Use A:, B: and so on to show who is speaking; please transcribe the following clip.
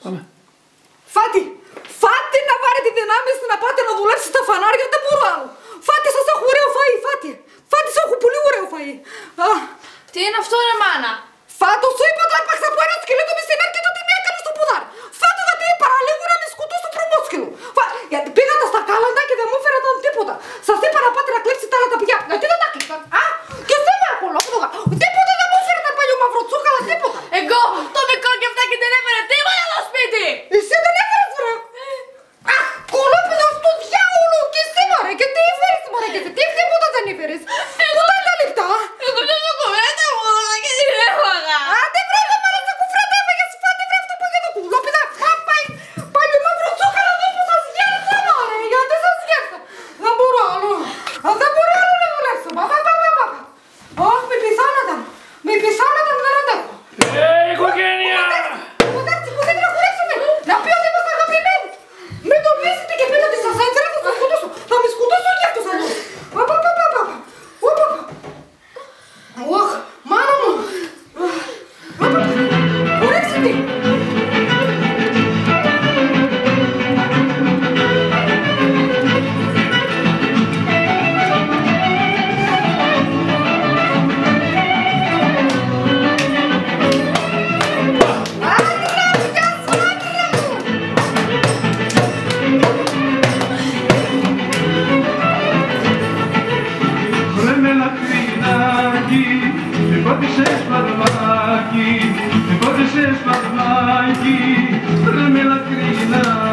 A: Πάμε.
B: Φάτη! Φάτη να πάρετε δυνάμεις να πάτε να δουλέψετε στα φανάρια, δεν μπορώ άλλο. Φάτη, σας έχω ωραίο φαΐ, Φάτη. Φάτη, σας έχω πολύ ωραίο φαΐ.
C: Τι είναι αυτό ρε μάνα?
B: Φάτο, σου είπα ότι έπαξα από ένα σκυλί του